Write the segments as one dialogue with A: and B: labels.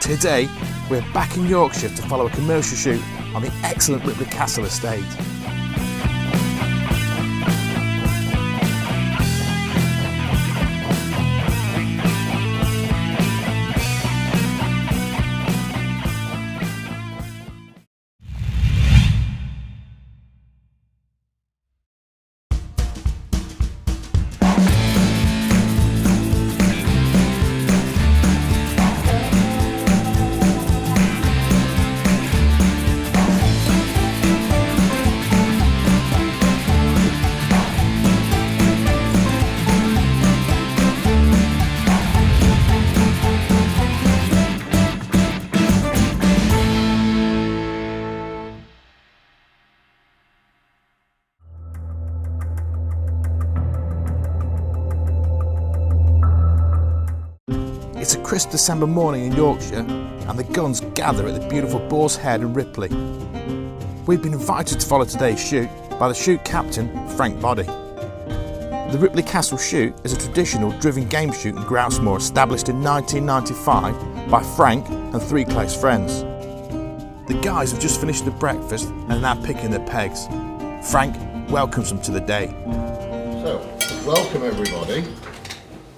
A: Today, we're back in Yorkshire to follow a commercial shoot on the excellent Ripley Castle estate. It's a crisp December morning in Yorkshire and the guns gather at the beautiful Boar's Head in Ripley. We've been invited to follow today's shoot by the shoot captain, Frank Boddy. The Ripley Castle shoot is a traditional driven game shoot in Grousemoor established in 1995 by Frank and 3 close friends. The guys have just finished their breakfast and are now picking their pegs. Frank welcomes them to the day.
B: So, welcome everybody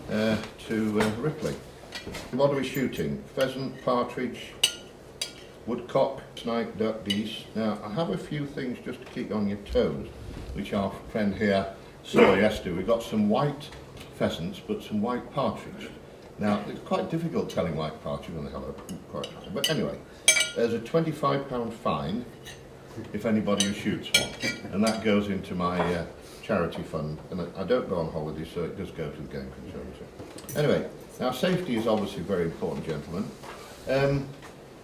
B: to Ripley. What are we shooting? Pheasant, partridge, woodcock, snipe, duck, geese. Now, I have a few things just to keep you on your toes, which our friend here saw yesterday. We've got some white pheasants, but some white partridge. Now, it's quite difficult telling white partridge when they have a quite. But anyway, there's a £25 fine if anybody who shoots one, and that goes into my charity fund. And I don't go on holiday, so it does go to the Game Conservatory. Anyway. Now, safety is obviously very important, gentlemen.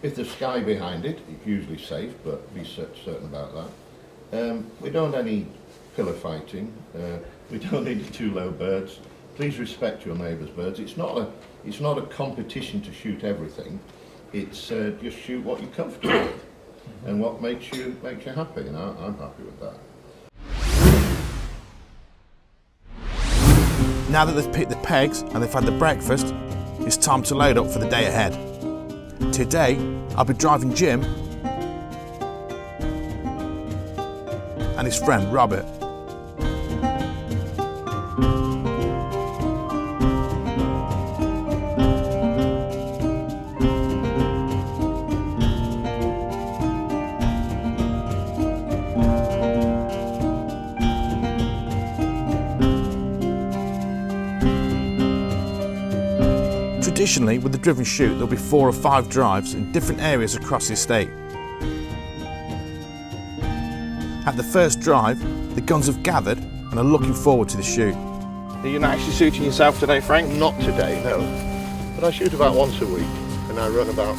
B: If there's sky behind it, it's usually safe, but be certain about that. We don't want any pillar fighting. We don't need too low birds. Please respect your neighbour's birds. It's not a competition to shoot everything. It's just shoot what you're comfortable with and what makes you happy. And I'm happy with that.
A: Now that they've picked the pegs and they've had the breakfast, it's time to load up for the day ahead. Today, I'll be driving Jim and his friend Robert. Traditionally, with the driven shoot, there'll be 4 or 5 drives in different areas across the estate. At the first drive, the guns have gathered and are looking forward to the shoot.
C: Are you not actually shooting yourself today, Frank?
B: Not today, no. But I shoot about once a week, and I run about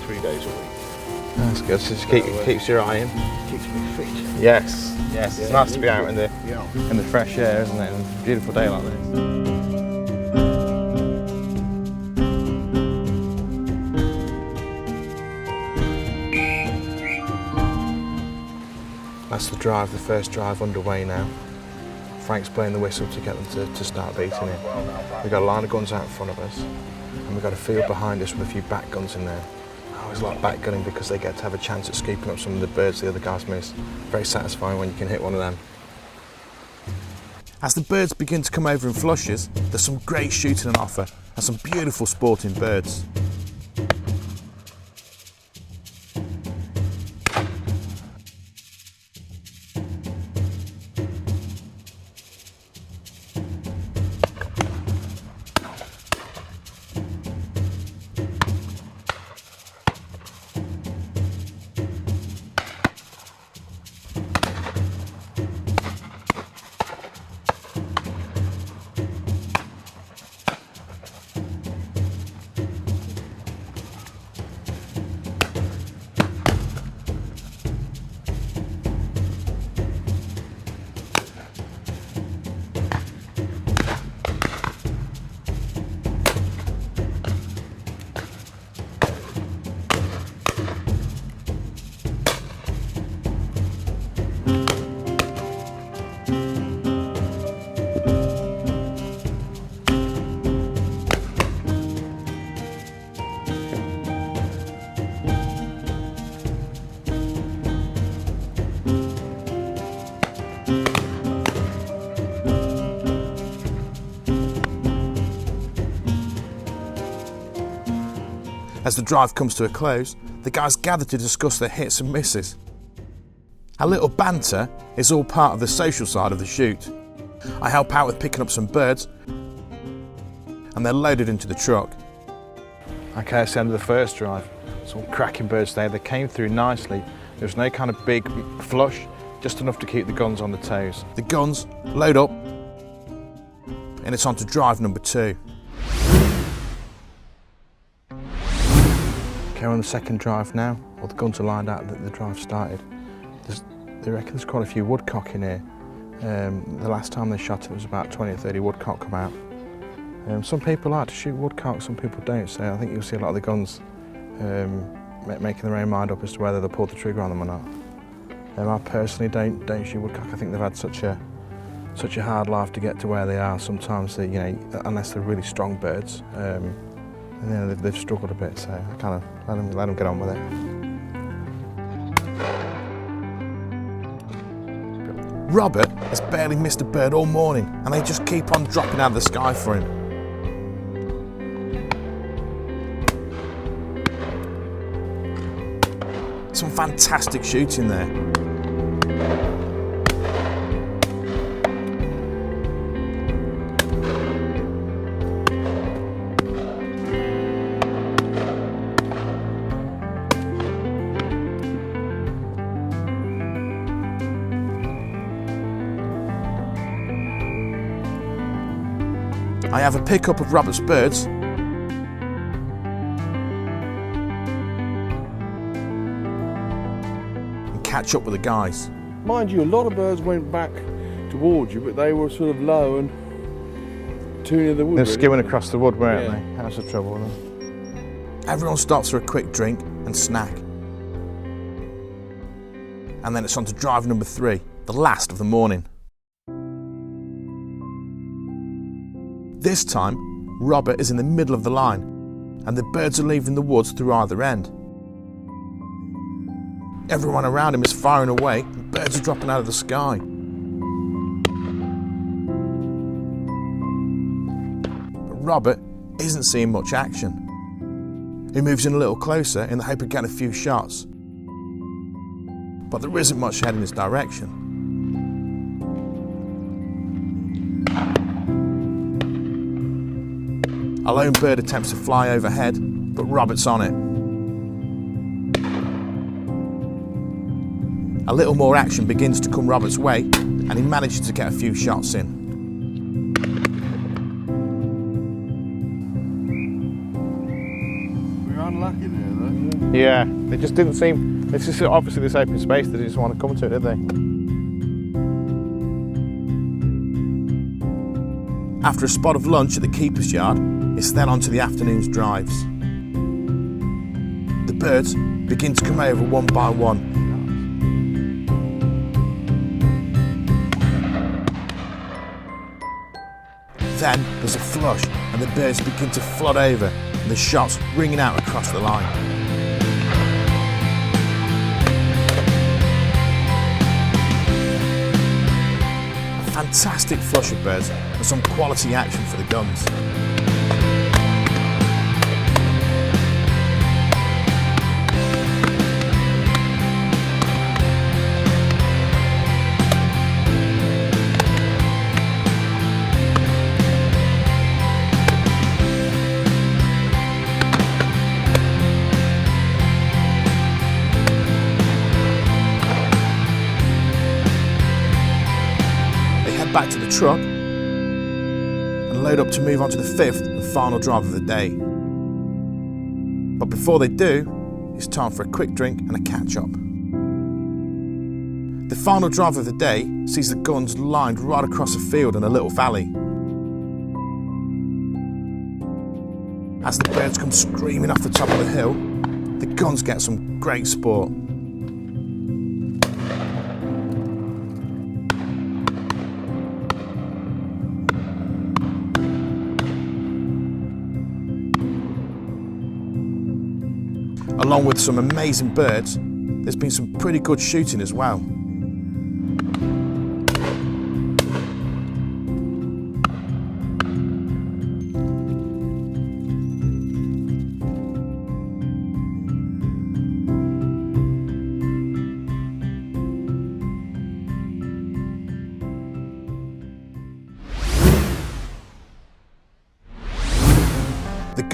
B: 3 days a week.
C: That's good, so just keeps your eye in.
B: Keeps me fit.
C: Yes, it's nice to be out in the fresh air, isn't it? And a beautiful day like this.
A: That's the drive, the first drive underway now. Frank's playing the whistle to get them to start beating it. We've got a line of guns out in front of us, and we've got a field behind us with a few back guns in there. I always like back gunning because they get to have a chance at scooping up some of the birds the other guys miss. Very satisfying when you can hit one of them. As the birds begin to come over in flushes, there's some great shooting on offer and some beautiful sporting birds. As the drive comes to a close, the guys gather to discuss their hits and misses. A little banter is all part of the social side of the shoot. I help out with picking up some birds, and they're loaded into the truck.
C: Okay, it's the end of the first drive. Some cracking birds there. They came through nicely. There was no kind of big flush, just enough to keep the guns on the toes.
A: The guns load up, and it's on to drive number 2.
C: Okay, we're on the second drive now. Well, the guns are lined out that the drive started. They reckon there's quite a few woodcock in here. The last time they shot it was about 20 or 30 woodcock come out. Some people like to shoot woodcock, some people don't, so I think you'll see a lot of the guns making their own mind up as to whether they'll pull the trigger on them or not. I personally don't shoot woodcock. I think they've had such a hard life to get to where they are. Sometimes they, unless they're really strong birds, and they've struggled a bit. So I kind of let them get on with it.
A: Robert has barely missed a bird all morning, and they just keep on dropping out of the sky for him. Some fantastic shooting there. I have a pickup of Robert's birds and catch up with the guys.
D: Mind you, a lot of birds went back towards you, but they were sort of low and too near the wood.
C: They're skimming across the wood, weren't they? That's the trouble with them.
A: Everyone stops for a quick drink and snack. And then it's on to drive number 3, the last of the morning. This time, Robert is in the middle of the line, and the birds are leaving the woods through either end. Everyone around him is firing away, and birds are dropping out of the sky. But Robert isn't seeing much action. He moves in a little closer in the hope of getting a few shots. But there isn't much heading in his direction. A lone bird attempts to fly overhead, but Robert's on it. A little more action begins to come Robert's way, and he manages to get a few shots in.
D: We were unlucky there, though.
C: Yeah, they just didn't seem. It's just obviously this open space. They didn't want to come to it, did they?
A: After a spot of lunch at the keeper's yard, it's then on to the afternoon's drives. The birds begin to come over one by one. Then there's a flush and the birds begin to flood over and the shots ringing out across the line. A fantastic flush of birds and some quality action for the guns. Back to the truck and load up to move on to the 5th and final drive of the day. But before they do, it's time for a quick drink and a catch-up. The final drive of the day sees the guns lined right across a field and a little valley. As the birds come screaming off the top of the hill, the guns get some great sport. Along with some amazing birds, there's been some pretty good shooting as well.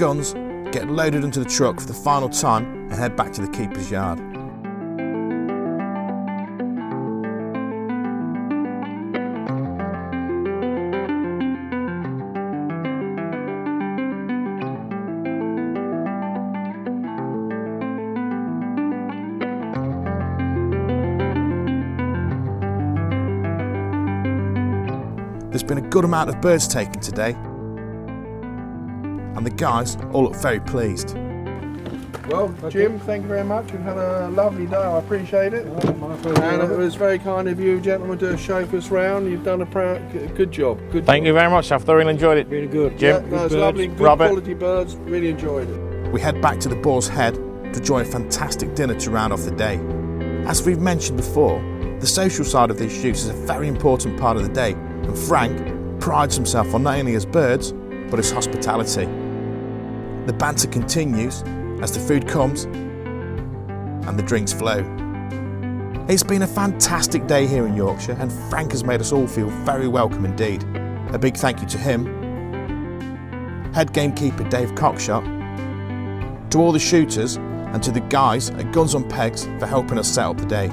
A: guns get loaded into the truck for the final time and head back to the keeper's yard. There's been a good amount of birds taken today, and the guys all look very pleased.
D: Well, Jim, thank you very much. We've had a lovely day. I appreciate it. And it was very kind of you, gentlemen, to chauffeur us round. You've done a good job.
E: Thank you very much. I've thoroughly enjoyed it.
F: Really good.
E: Jim,
D: Yeah, no, it's lovely. Good
E: Robert.
D: quality birds. Really enjoyed it.
A: We head back to the Boar's Head to enjoy a fantastic dinner to round off the day. As we've mentioned before, the social side of these shoots is a very important part of the day, and Frank prides himself on not only his birds, but his hospitality. The banter continues as the food comes and the drinks flow. It's been a fantastic day here in Yorkshire, and Frank has made us all feel very welcome indeed. A big thank you to him, Head Gamekeeper David Cockshott, to all the shooters and to the guys at Guns on Pegs for helping us set up the day.